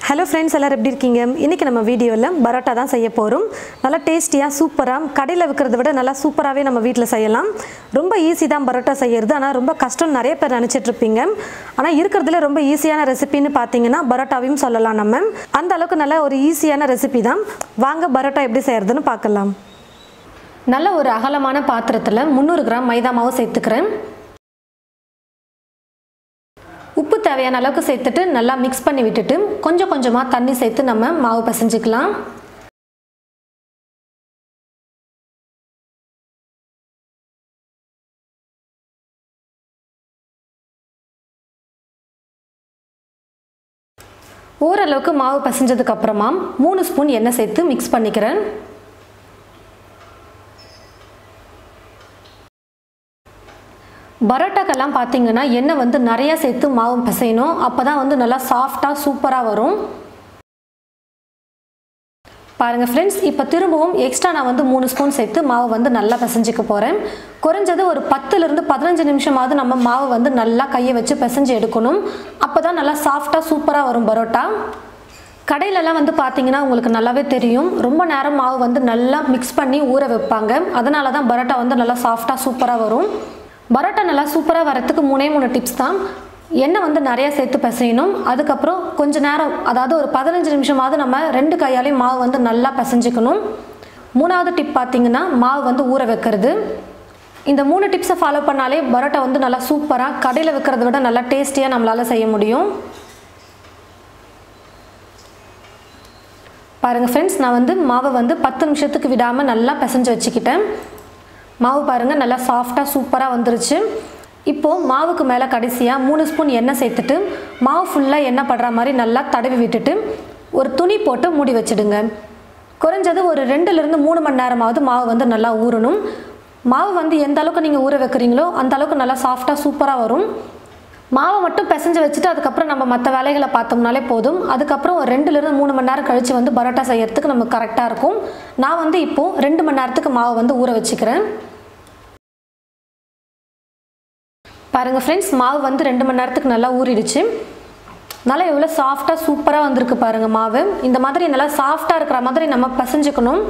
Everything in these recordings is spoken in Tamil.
Hello friends, எல்லாரும் எப்படி இருக்கீங்க? இன்னைக்கு நம்ம வீடியோல பரோட்டா தான் செய்ய போறோம். நல்லா டேஸ்டியா சூப்பரா கடையில விக்கிறத விட நல்லா சூப்பராவே நம்ம வீட்ல செய்யலாம். ரொம்ப ஈஸி தான் பரோட்டா செய்யிறது. ஆனா ரொம்ப கஷ்டம் நிறைய பேர் நினைச்சிட்டு இருப்பீங்க. ஆனா இருக்குறதுல ரொம்ப ஈஸியான ரெசிபின்னு பாத்தீங்கன்னா பரோட்டாவையும் சொல்லலாம் நம்ம. அந்த அளவுக்கு நல்ல ஒரு ஈஸியான ரெசிபி தான். வாங்க பரோட்டா எப்படி செய்யிறதுன்னு பார்க்கலாம். நல்ல ஒரு அகலமான பாத்திரத்துல 300 கிராம் மைதா மாவு சேர்த்துக்கிறேன். உப்பு தேவையான அளவுக்கு சேர்த்துட்டு நல்லா மிக்ஸ் பண்ணி விட்டுட்டு கொஞ்சம் கொஞ்சமா தண்ணி சேர்த்து நம்ம மாவு பிசைஞ்சிக்கலாம். ஓரளவுக்கு மாவு பிசைஞ்சதுக்கு அப்புறமா 3 ஸ்பூன் எண்ணெய் சேர்த்து மிக்ஸ் பண்ணிக்கிறேன். பரோட்டாக்கெல்லாம் பார்த்தீங்கன்னா எண்ணெய் வந்து நிறைய சேர்த்து மாவு பிசையணும். அப்பதான் வந்து நல்லா சாஃப்டா சூப்பரா வரும். பாருங்க ஃப்ரெண்ட்ஸ், இப்போ திரும்பவும் எக்ஸ்ட்ரா நான் வந்து 3 ஸ்பூன் சேர்த்து மாவு வந்து நல்லா பிசைஞ்சிக்க போறேன். குறைஞ்சது ஒரு 10 லிருந்து 15 நிமிஷமாவது நம்ம மாவு வந்து நல்லா கையை வச்சு பிசைஞ்சு எடுக்கணும். அப்பதான் நல்லா சாஃப்டா சூப்பரா வரும் பரோட்டா. கடையிலலாம் வந்து பார்த்தீங்கன்னா உங்களுக்கு நல்லாவே தெரியும், ரொம்ப நேரம் மாவு வந்து நல்லா மிக்ஸ் பண்ணி ஊற வைப்பாங்க. அதனால தான் பரோட்டா வந்து நல்லா சாஃப்டா சூப்பரா வரும். பரோட்டா நல்லா சூப்பராக வரத்துக்கு 3 டிப்ஸ் தான். எண்ணெய் வந்து நிறைய சேர்த்து பிசையணும். அதுக்கப்புறம் கொஞ்ச நேரம், அதாவது ஒரு 15 நிமிஷமாவது நம்ம 2 கையாலையும் மாவு வந்து நல்லா பிசைஞ்சிக்கணும். 3வது டிப் பார்த்தீங்கன்னா மாவு வந்து ஊற வைக்கிறது. இந்த 3 டிப்ஸை ஃபாலோ பண்ணாலே பரோட்டா வந்து நல்லா சூப்பராக கடையில் வைக்கிறத விட நல்லா டேஸ்டியாக நம்மளால் செய்ய முடியும். பாருங்கள் ஃப்ரெண்ட்ஸ், நான் வந்து மாவை வந்து 10 நிமிஷத்துக்கு விடாமல் நல்லா பிசைஞ்சு வச்சுக்கிட்டேன். மாவு பாருங்கள் நல்லா சாஃப்டாக சூப்பராக வந்துருச்சு. இப்போது மாவுக்கு மேலே கடைசியாக 3 ஸ்பூன் எண்ணெய் சேர்த்துட்டு மாவு ஃபுல்லாக எண்ணெய் படுற மாதிரி நல்லா தடவி விட்டுட்டு ஒரு துணி போட்டு மூடி வச்சுடுங்க. குறைஞ்சது ஒரு 2லிருந்து 3 மணி நேரமாவது மாவு வந்து நல்லா ஊறணும். மாவு வந்து எந்த அளவுக்கு நீங்கள் ஊற வைக்கிறீங்களோ அந்த அளவுக்கு நல்லா சாஃப்டாக சூப்பராக வரும். மாவை மட்டும் பிசைஞ்சு வச்சுட்டு அதுக்கப்புறம் நம்ம மற்ற வேலைகளை பார்த்தோம்னாலே போதும். அதுக்கப்புறம் ஒரு 2லிருந்து 3 மணி நேரம் கழித்து வந்து பரோட்டா செய்யறதுக்கு நமக்கு கரெக்டாக இருக்கும். நான் வந்து இப்போது 2 மணி நேரத்துக்கு மாவை வந்து ஊற வச்சுக்கிறேன். பாருங்கள் ஃப்ரெண்ட்ஸ், மாவு வந்து 2 மணி நேரத்துக்கு நல்லா ஊறிடுச்சு. நல்லா எவ்வளோ சாஃப்டாக சூப்பராக வந்திருக்கு பாருங்கள் மாவு. இந்த மாதிரி நல்லா சாஃப்டாக இருக்கிற மாதிரி நம்ம பிசைஞ்சுக்கணும்.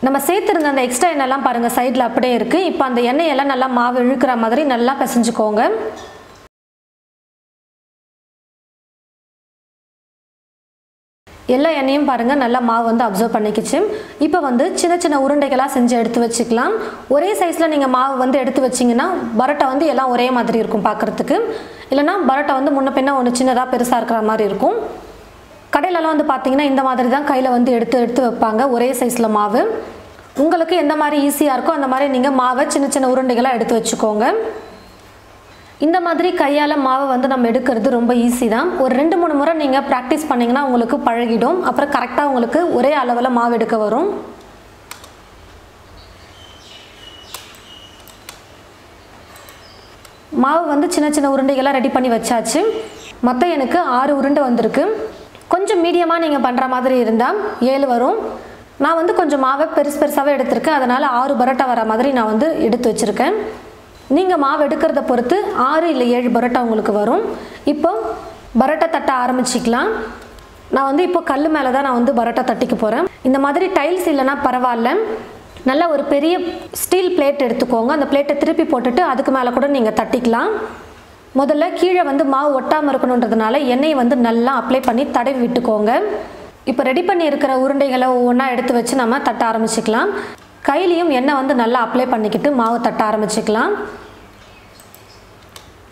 நம்ம சேர்த்துருந்த அந்த எக்ஸ்ட்ரா எண்ணெய்லாம் பாருங்கள் சைடில் அப்படியே இருக்குது. இப்போ அந்த எண்ணெயெல்லாம் நல்லா மாவு இழுக்கிற மாதிரி நல்லா பிசைஞ்சுக்கோங்க. எல்லா எண்ணெயும் பாருங்கள் நல்லா மாவு வந்து அப்சர்வ் பண்ணிக்கிச்சு. இப்போ வந்து சின்ன சின்ன உருண்டைகளாக செஞ்சு எடுத்து வச்சுக்கலாம். ஒரே சைஸில் நீங்கள் மாவு வந்து எடுத்து வச்சிங்கன்னா பரோட்டா வந்து எல்லாம் ஒரே மாதிரி இருக்கும் பார்க்குறதுக்கு. இல்லைனா பரோட்டா வந்து முன்ன பின்ன ஒன்று சின்னதாக பெருசாக இருக்கிற மாதிரி இருக்கும். கடையிலலாம் வந்து பார்த்தீங்கன்னா இந்த மாதிரி தான் கையில் வந்து எடுத்து வைப்பாங்க ஒரே சைஸில் மாவு. உங்களுக்கு எந்த மாதிரி ஈஸியாக இருக்கோ அந்த மாதிரி நீங்கள் மாவை சின்ன சின்ன உருண்டைகளாக எடுத்து வச்சுக்கோங்க. இந்த மாதிரி கையால் மாவை வந்து நம்ம எடுக்கிறது ரொம்ப ஈஸி தான். ஒரு 2-3 முறை நீங்கள் ப்ராக்டிஸ் பண்ணிங்கன்னா உங்களுக்கு பழகிடும். அப்புறம் கரெக்டாக உங்களுக்கு ஒரே அளவில் மாவு எடுக்க வரும். மாவு வந்து சின்ன சின்ன உருண்டைகளாக ரெடி பண்ணி வச்சாச்சு. மொத்தம் எனக்கு 6 உருண்டை வந்திருக்கு. கொஞ்சம் மீடியமாக நீங்கள் பண்ணுற மாதிரி இருந்தால் 7 வரும். நான் வந்து கொஞ்சம் மாவை பெருசாகவே எடுத்திருக்கேன். அதனால் 6 பரோட்டா வர மாதிரி நான் வந்து எடுத்து வச்சுருக்கேன். நீங்கள் மாவு எடுக்கிறத பொறுத்து 6 இல்லை 7 பரோட்டா உங்களுக்கு வரும். இப்போ பரோட்டா தட்ட ஆரம்பிச்சிக்கலாம். நான் வந்து இப்போ கல் மேலே தான் நான் வந்து பரோட்டா தட்டிக்க போகிறேன். இந்த மாதிரி டைல்ஸ் இல்லைனா பரவாயில்ல, நல்ல ஒரு பெரிய ஸ்டீல் பிளேட் எடுத்துக்கோங்க. அந்த பிளேட்டை திருப்பி போட்டுட்டு அதுக்கு மேலே கூட நீங்கள் தட்டிக்கலாம். முதல்ல கீழே வந்து மாவு ஒட்டாமல் இருக்கணுன்றதுனால எண்ணெயை வந்து நல்லா அப்ளை பண்ணி தடவி விட்டுக்கோங்க. இப்போ ரெடி பண்ணி இருக்கிற உருண்டைகளை ஒவ்வொன்றா எடுத்து வச்சு நம்ம தட்ட ஆரம்பிச்சிக்கலாம். கையிலையும் எண்ணெய் வந்து நல்லா அப்ளை பண்ணிக்கிட்டு மாவு தட்ட ஆரம்பிச்சிக்கலாம்.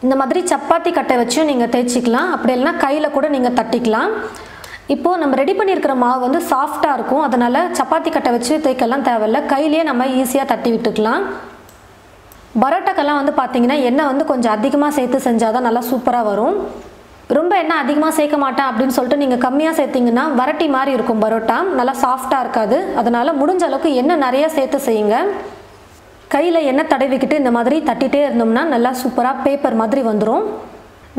இந்த மாதிரி சப்பாத்தி கட்டை வச்சும் நீங்கள் தேய்ச்சிக்கலாம். அப்படி இல்லைனா கையில் கூட நீங்கள் தட்டிக்கலாம். இப்போது நம்ம ரெடி பண்ணியிருக்கிற மாவு வந்து சாஃப்டாக இருக்கும். அதனால் சப்பாத்தி கட்டை வச்சு தேய்க்கலாம் தேவையில்லை. கையிலேயே நம்ம ஈஸியாக தட்டி விட்டுக்கலாம். பரோட்டாக்கெல்லாம் வந்து பார்த்திங்கன்னா எண்ணெய் வந்து கொஞ்சம் அதிகமாக சேர்த்து செஞ்சால் தான் நல்லா சூப்பராக வரும். ரொம்ப எண்ணெய் அதிகமாக சேர்க்க மாட்டேன் அப்படின்னு சொல்லிட்டு நீங்கள் கம்மியாக சேர்த்திங்கன்னா வரட்டி மாதிரி இருக்கும் பரோட்டா, நல்லா சாஃப்டாக இருக்காது. அதனால் முடிஞ்ச அளவுக்கு எண்ணெய் நிறையா சேர்த்து செய்யுங்க. கையில் எண்ணெய் தடவிக்கிட்டு இந்த மாதிரி தட்டிகிட்டே இருந்தோம்னா நல்லா சூப்பராக பேப்பர் மாதிரி வந்துடும்.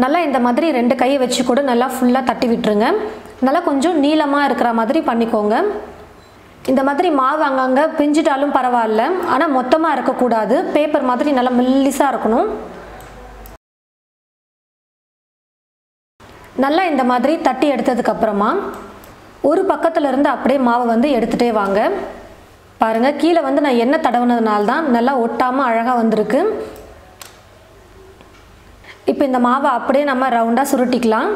நல்லா இந்த மாதிரி 2 கையை வச்சு கூட நல்லா ஃபுல்லாக தட்டி விட்டுருங்க. நல்லா கொஞ்சம் நீளமாக இருக்கிற மாதிரி பண்ணிக்கோங்க. இந்த மாதிரி மாவு அங்கங்கே பிஞ்சிட்டாலும் பரவாயில்ல, ஆனால் மொத்தமாக இருக்கக்கூடாது. பேப்பர் மாதிரி நல்லா மெல்லிஸாக இருக்கணும். நல்லா இந்த மாதிரி தட்டி எடுத்ததுக்கப்புறமா ஒரு பக்கத்தில் இருந்து அப்படியே மாவை வந்து எடுத்துகிட்டே வாங்க. பாருங்கள், கீழே வந்து நான் எண்ணெய் தடவுனதுனால தான் நல்லா ஒட்டாமல் அழகாக வந்திருக்கு. இப்போ இந்த மாவை அப்படியே நம்ம ரவுண்டாக சுருட்டிக்கலாம்.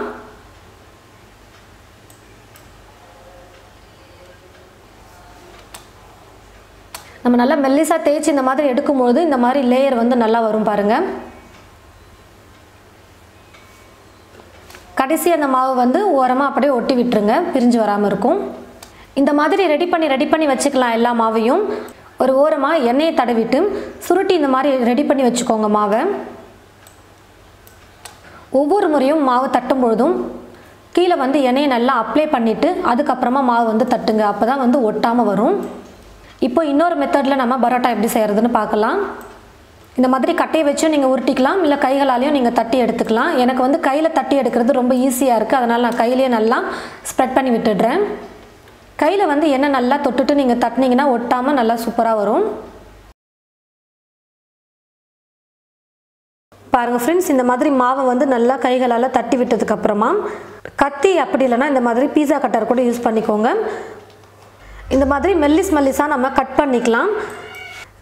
நம்ம நல்லா மெல்லிசாக தேய்ச்சி இந்த மாதிரி எடுக்கும்போது இந்த மாதிரி லேயர் வந்து நல்லா வரும் பாருங்கள். கடைசி அந்த மாவு வந்து ஓரமாக அப்படியே ஒட்டி விட்டுருங்க, பிரிஞ்சு வராமல் இருக்கும். இந்த மாதிரி ரெடி பண்ணி வச்சுக்கலாம். எல்லா மாவையும் ஒரு ஓரமாக எண்ணெயை தடவிட்டு சுருட்டி இந்த மாதிரி ரெடி பண்ணி வச்சுக்கோங்க மாவை. ஒவ்வொரு முறையும் மாவு தட்டும் பொழுதும் கீழே வந்து எண்ணெயை நல்லா அப்ளை பண்ணிவிட்டு அதுக்கப்புறமா மாவு வந்து தட்டுங்க. அப்போ தான் வந்து ஒட்டாமல் வரும். இப்போ இன்னொரு மெத்தடில் நம்ம பரோட்டா எப்படி செய்கிறதுன்னு பார்க்கலாம். இந்த மாதிரி கட்டையை வச்சும் நீங்கள் உருட்டிக்கலாம், இல்லை கைகளாலையும் நீங்கள் தட்டி எடுத்துக்கலாம். எனக்கு வந்து கையில் தட்டி எடுக்கிறது ரொம்ப ஈஸியாக இருக்குது, அதனால் நான் கையிலேயே நல்லா ஸ்ப்ரெட் பண்ணி விட்டுடுறேன். கையில் வந்து எண்ணெய் நல்லா தொட்டுட்டு நீங்கள் தட்டினீங்கன்னா ஒட்டாமல் நல்லா சூப்பராக வரும். பாருங்கள் ஃப்ரெண்ட்ஸ், இந்த மாதிரி மாவை வந்து நல்லா கைகளால் தட்டி விட்டதுக்கப்புறமா கத்தி அப்படி இல்லைனா இந்த மாதிரி பீஸா கட்டர் கூட யூஸ் பண்ணிக்கோங்க. இந்த மாதிரி மெல்லிஸாக நம்ம கட் பண்ணிக்கலாம்.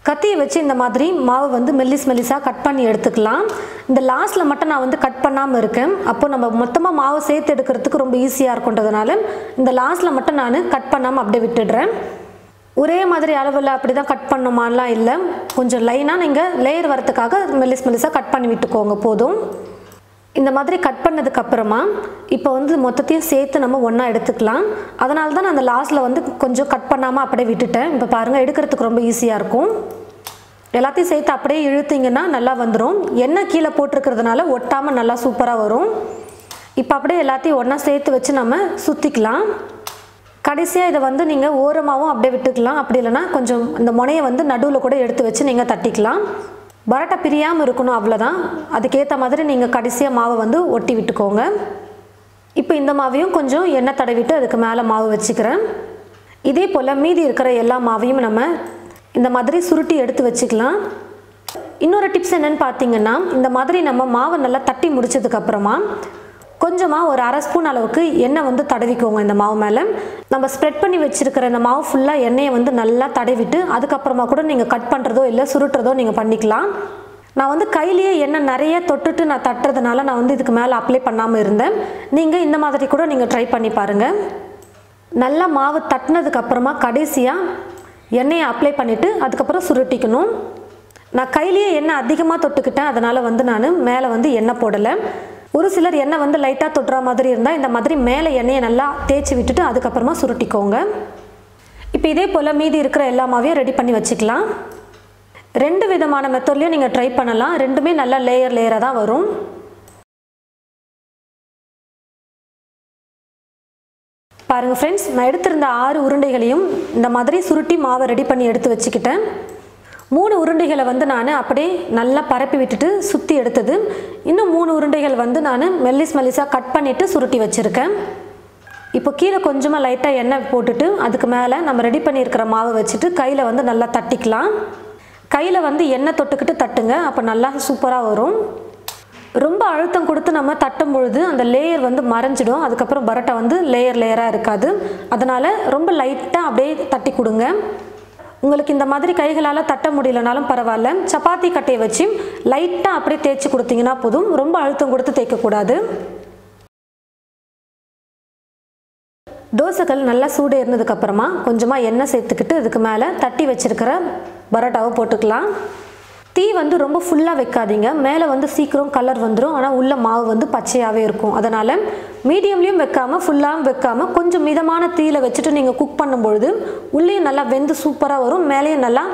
கத்தியை வச்சு இந்த மாதிரி மாவு வந்து மெல்லிஸாக கட் பண்ணி எடுத்துக்கலாம். இந்த லாஸ்ட்டில் மட்டும் நான் வந்து கட் பண்ணாமல் இருக்கேன். அப்போ நம்ம மொத்தமாக மாவு சேர்த்து எடுக்கிறதுக்கு ரொம்ப ஈஸியாக இருக்குன்றதுனால இந்த லாஸ்ட்டில் மட்டும் நான் கட் பண்ணாமல் அப்படியே விட்டுடுறேன். ஒரே மாதிரி அளவில் அப்படி தான் கட் பண்ணுமாலாம் இல்லை, கொஞ்சம் லைனாக நீங்கள் லேயர் வரத்துக்காக மெல்லிஸாக கட் பண்ணி விட்டுக்கோங்க போதும். இந்த மாதிரி கட் பண்ணதுக்கப்புறமா இப்போ வந்து மொத்தத்தையும் சேர்த்து நம்ம ஒன்றா எடுத்துக்கலாம். அதனால தான் நான் அந்த லாஸ்ட்டில் வந்து கொஞ்சம் கட் பண்ணாமல் அப்படியே விட்டுட்டேன். இப்போ பாருங்கள், எடுக்கிறதுக்கு ரொம்ப ஈஸியாக இருக்கும். எல்லாத்தையும் சேர்த்து அப்படியே இழுத்திங்கன்னா நல்லா வந்துடும். எண்ணெய் கீழே போட்டிருக்கிறதுனால ஒட்டாமல் நல்லா சூப்பராக வரும். இப்போ அப்படியே எல்லாத்தையும் ஒன்றா சேர்த்து வச்சு நம்ம சுற்றிக்கலாம். கடைசியாக இதை வந்து நீங்கள் ஓரமாகவும் அப்படியே விட்டுக்கலாம், அப்படி இல்லைனா கொஞ்சம் இந்த முனையை வந்து நடுவில் கூட எடுத்து வச்சு நீங்கள் தட்டிக்கலாம். பரோட்டா பிரியாமல் இருக்கணும், அவ்வளோதான். அதுக்கேற்ற மாதிரி நீங்கள் கடைசியாக மாவை வந்து ஒட்டி விட்டுக்கோங்க. இப்போ இந்த மாவையும் கொஞ்சம் எண்ணெய் தடவிட்டு அதுக்கு மேலே மாவு வச்சுக்கிறேன். இதே போல் மீதி இருக்கிற எல்லா மாவையும் நம்ம இந்த மாதிரி சுருட்டி எடுத்து வச்சுக்கலாம். இன்னொரு டிப்ஸ் என்னென்னு பார்த்தீங்கன்னா, இந்த மாதிரி நம்ம மாவை நல்லா தட்டி முடிச்சதுக்கப்புறமா கொஞ்சமாக ஒரு அரை ஸ்பூன் அளவுக்கு எண்ணெய் வந்து தடவிக்கோங்க. இந்த மாவு மேலே நம்ம ஸ்ப்ரெட் பண்ணி வச்சுருக்கிற இந்த மாவு ஃபுல்லாக எண்ணெயை வந்து நல்லா தடவிட்டு அதுக்கப்புறமா கூட நீங்கள் கட் பண்ணுறதோ இல்லை சுருட்டுறதோ நீங்கள் பண்ணிக்கலாம். நான் வந்து கையிலேயே எண்ணெய் நிறைய தொட்டுட்டு நான் தட்டுறதுனால நான் வந்து இதுக்கு மேலே அப்ளை பண்ணாமல் இருந்தேன். நீங்கள் இந்த மாதிரி கூட நீங்கள் ட்ரை பண்ணி பாருங்கள். நல்லா மாவு தட்டினதுக்கப்புறமா கடைசியாக எண்ணெயை அப்ளை பண்ணிவிட்டு அதுக்கப்புறம் சுருட்டிக்கணும். நான் கையிலேயே எண்ணெய் அதிகமாக தொட்டுக்கிட்டேன், அதனால் வந்து நான் மேலே வந்து எண்ணெய் போடலை. ஒரு சிலர் எண்ணெய் வந்து லைட்டாக தொட்டுற மாதிரி இருந்தால் இந்த மாதிரி மேலே எண்ணெயை நல்லா தேய்ச்சி விட்டுட்டு அதுக்கப்புறமா சுருட்டிக்கோங்க. இப்போ இதே போல் மீதி இருக்கிற எல்லா மாவையும் ரெடி பண்ணி வச்சுக்கலாம். 2 விதமான மெத்தட்லையும் நீங்கள் ட்ரை பண்ணலாம். ரெண்டுமே நல்லா லேயராக தான் வரும். பாருங்கள் ஃப்ரெண்ட்ஸ், நான் எடுத்திருந்த 6 உருண்டைகளையும் இந்த மாதிரி சுருட்டி மாவை ரெடி பண்ணி எடுத்து வச்சுக்கிட்டேன். 3 உருண்டைகளை வந்து நான் அப்படியே நல்லா பரப்பி விட்டுட்டு சுற்றி எடுத்தது. இன்னும் 3 உருண்டைகள் வந்து நான் மெல்லிஸாக கட் பண்ணிவிட்டு சுருட்டி வச்சுருக்கேன். இப்போ கீழே கொஞ்சமாக லைட்டாக எண்ணெய் போட்டுட்டு அதுக்கு மேலே நம்ம ரெடி பண்ணியிருக்கிற மாவை வச்சுட்டு கையில் வந்து நல்லா தட்டிக்கலாம். கையில் வந்து எண்ணெய் தொட்டுக்கிட்டு தட்டுங்க, அப்போ நல்லா சூப்பராக வரும். ரொம்ப அழுத்தம் கொடுத்து நம்ம தட்டும் பொழுது அந்த லேயர் வந்து மறைஞ்சிடும். அதுக்கப்புறம் பரோட்டா வந்து லேயராக இருக்காது. அதனால் ரொம்ப லைட்டாக அப்படியே தட்டி கொடுங்க. உங்களுக்கு இந்த மாதிரி கைகளால் தட்ட முடியலனாலும் பரவாயில்ல, சப்பாத்தி கட்டையை வச்சு லைட்டாக அப்படியே தேய்ச்சி கொடுத்தீங்கன்னா போதும். ரொம்ப அழுத்தம் கொடுத்து தேய்க்கக்கூடாது. தோசைகள் நல்லா சூடு இருந்ததுக்கப்புறமா கொஞ்சமாக எண்ணெய் சேர்த்துக்கிட்டு இதுக்கு மேலே தட்டி வச்சுருக்கிற பரோட்டாவை போட்டுக்கலாம். தீ வந்து ரொம்ப ஃபுல்லாக வைக்காதீங்க, மேலே வந்து சீக்கிரம் கலர் வந்துடும். ஆனால் உள்ள மாவு வந்து பச்சையாகவே இருக்கும். அதனால் மீடியம்லேயும் வைக்காமல் ஃபுல்லாகவும் வைக்காமல் கொஞ்சம் மிதமான தீயில் வச்சுட்டு நீங்கள் குக் பண்ணும்பொழுது உள்ளேயும் நல்லா வெந்து சூப்பராக வரும். மேலேயும் நல்லா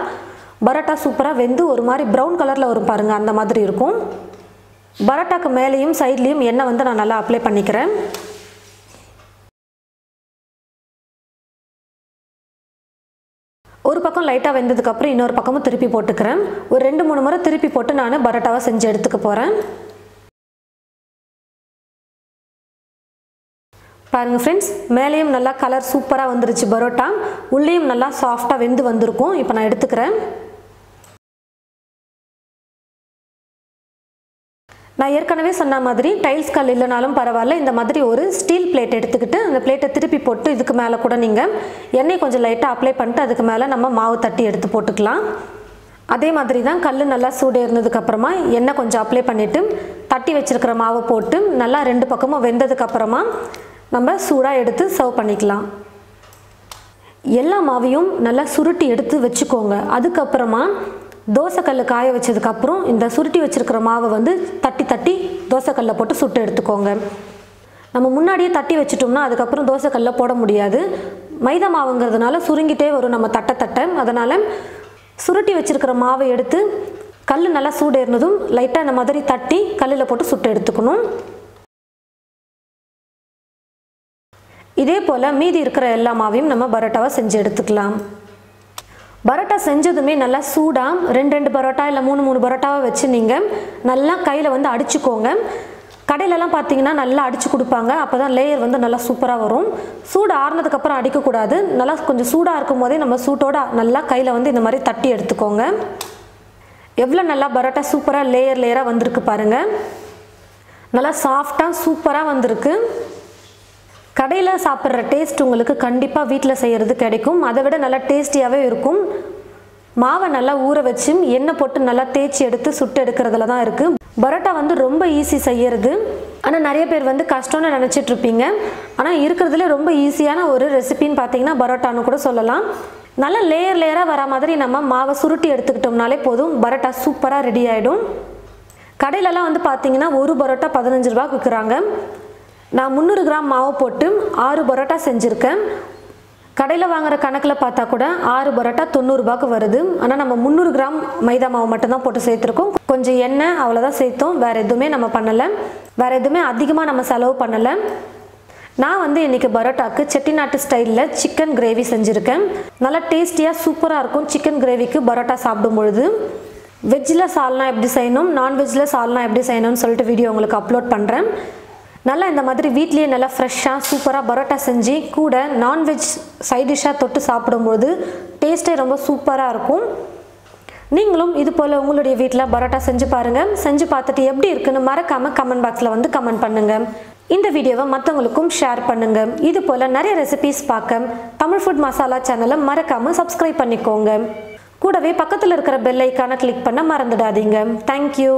பரோட்டா சூப்பராக வெந்து ஒரு மாதிரி ப்ரௌன் கலரில் வரும் பாருங்கள், அந்த மாதிரி இருக்கும். பரோட்டாக்கு மேலேயும் சைட்லேயும் எண்ணெய் வந்து நான் நல்லா அப்ளை பண்ணிக்கிறேன். ஒரு பக்கம் லைட்டாக வெந்ததுக்கப்புறம் இன்னொரு பக்கமும் திருப்பி போட்டுக்கிறேன். ஒரு 2-3 முறை திருப்பி போட்டு நான் பரோட்டாவை செஞ்சு எடுத்துக்க போகிறேன். பாருங்கள் ஃப்ரெண்ட்ஸ், மேலேயும் நல்லா கலர் சூப்பராக வந்துருச்சு பரோட்டா, உள்ளேயும் நல்லா சாஃப்டாக வெந்து வந்திருக்கும். இப்போ நான் எடுத்துக்கிறேன். நான் ஏற்கனவே சொன்ன மாதிரி டைல்ஸ் கல் இல்லைனாலும் பரவாயில்ல, இந்த மாதிரி ஒரு ஸ்டீல் பிளேட் எடுத்துக்கிட்டு அந்த பிளேட்டை திருப்பி போட்டு இதுக்கு மேலே கூட நீங்கள் எண்ணெய் கொஞ்சம் லைட்டாக அப்ளை பண்ணிட்டு அதுக்கு மேலே நம்ம மாவு தட்டி எடுத்து போட்டுக்கலாம். அதே மாதிரி தான் கல் நல்லா சூடு இருந்ததுக்கப்புறமா எண்ணெய் கொஞ்சம் அப்ளை பண்ணிவிட்டு தட்டி வச்சுருக்கிற மாவை போட்டு நல்லா 2 பக்கமும் வெந்ததுக்கப்புறமா நம்ம சூடாக எடுத்து சர்வ் பண்ணிக்கலாம். எல்லா மாவையும் நல்லா சுருட்டி எடுத்து வச்சுக்கோங்க. அதுக்கப்புறமா தோசைக்கல் காய வச்சதுக்கப்புறம் இந்த சுருட்டி வச்சுருக்கிற மாவை வந்து தட்டி தோசைக்கல்லை போட்டு சுட்டு எடுத்துக்கோங்க. நம்ம முன்னாடியே தட்டி வச்சுட்டோம்னா அதுக்கப்புறம் தோசைக்கல்ல போட முடியாது. மைதா மாவுங்கிறதுனால சுருங்கிட்டே வரும் நம்ம தட்ட. அதனால் சுருட்டி வச்சுருக்கிற மாவை எடுத்து கல் நல்லா சூடு இருந்ததும் லைட்டாக இந்த மாதிரி தட்டி கல்லில் போட்டு சுட்டு எடுத்துக்கணும். இதே போல் மீதி இருக்கிற எல்லா மாவையும் நம்ம பரோட்டாவை செஞ்சு எடுத்துக்கலாம். பரோட்டா செஞ்சதுமே நல்லா சூடாக 2 பரோட்டா இல்லை 3 பரோட்டாவை வச்சு நீங்கள் நல்லா கையில் வந்து அடிச்சுக்கோங்க. கடையிலலாம் பார்த்தீங்கன்னா நல்லா அடித்து கொடுப்பாங்க. அப்போ தான் லேயர் வந்து நல்லா சூப்பராக வரும். சூடு ஆறுனதுக்கப்புறம் அடிக்கக்கூடாது. நல்லா கொஞ்சம் சூடாக இருக்கும் போதே நம்ம சூட்டோட நல்லா கையில் வந்து இந்த மாதிரி தட்டி எடுத்துக்கோங்க. எவ்வளோ நல்லா பரோட்டா சூப்பராக லேயராக வந்திருக்கு பாருங்கள். நல்லா சாஃப்டாக சூப்பராக வந்திருக்கு. கடையில் சாப்பிட்ற டேஸ்ட் உங்களுக்கு கண்டிப்பாக வீட்டில் செய்கிறது கிடைக்கும். அதை விட நல்லா டேஸ்டியாகவே இருக்கும். மாவை நல்லா ஊற வச்சு எண்ணெய் போட்டு நல்லா தேய்ச்சி எடுத்து சுட்டு எடுக்கிறதுல தான் இருக்குது. பரோட்டா வந்து ரொம்ப ஈஸி செய்யறது. ஆனால் நிறைய பேர் வந்து கஷ்டம்னு நினச்சிட்ருப்பீங்க. ஆனால் இருக்கிறதுல ரொம்ப ஈஸியான ஒரு ரெசிபின்னு பார்த்தீங்கன்னா பரோட்டான்னு கூட சொல்லலாம். நல்லா லேயராக வர மாதிரி நம்ம மாவை சுருட்டி எடுத்துக்கிட்டோம்னாலே போதும், பரோட்டா சூப்பராக ரெடி ஆகிடும். கடையிலலாம் வந்து பார்த்தீங்கன்னா ஒரு பரோட்டா 15 ரூபாய்க்கு விற்கிறாங்க. நான் 300 கிராம் மாவு போட்டு 6 பரோட்டா செஞ்சுருக்கேன். கடையில் வாங்குகிற கணக்கில் பார்த்தா கூட 6 பரோட்டா 90 ரூபாய்க்கு வருது. ஆனால் நம்ம 300 கிராம் மைதா மாவு மட்டும்தான் போட்டு சேர்த்துருக்கோம். கொஞ்சம் எண்ணெய் அவ்வளோதான் சேர்த்தோம். வேறு எதுவுமே நம்ம பண்ணலை. வேறு எதுவுமே அதிகமாக நம்ம செலவு பண்ணலை. நான் வந்து இன்றைக்கி பரோட்டாக்கு செட்டிநாட்டு ஸ்டைலில் சிக்கன் கிரேவி செஞ்சுருக்கேன். நல்லா டேஸ்டியாக சூப்பராக இருக்கும் சிக்கன் கிரேவிக்கு பரோட்டா சாப்பிடும் பொழுது. வெஜ்ஜில் சால்னா எப்படி செய்யணும், நான்வெஜ்ஜில் சால்னா எப்படி செய்யணும்னு சொல்லிட்டு வீடியோ உங்களுக்கு அப்லோட் பண்ணுறேன். நல்லா இந்த மாதிரி வீட்லேயே நல்லா ஃப்ரெஷ்ஷாக சூப்பராக பரோட்டா செஞ்சு கூட நான்வெஜ் சைட் டிஷ்ஷாக தொட்டு சாப்பிடும்போது டேஸ்ட்டே ரொம்ப சூப்பராக இருக்கும். நீங்களும் இது போல் உங்களுடைய வீட்டில் பரோட்டா செஞ்சு பாருங்கள். செஞ்சு பார்த்துட்டு எப்படி இருக்குன்னு மறக்காமல் கமெண்ட் பாக்ஸில் வந்து கமெண்ட் பண்ணுங்கள். இந்த வீடியோவை மற்றவங்களுக்கும் ஷேர் பண்ணுங்கள். இது போல் நிறைய ரெசிபீஸ் பார்க்க தமிழ் ஃபுட் மசாலா சேனலை மறக்காமல் சப்ஸ்கிரைப் பண்ணிக்கோங்க. கூடவே பக்கத்தில் இருக்கிற பெல் ஐக்கானை கிளிக் பண்ண மறந்துடாதீங்க. தேங்க்யூ.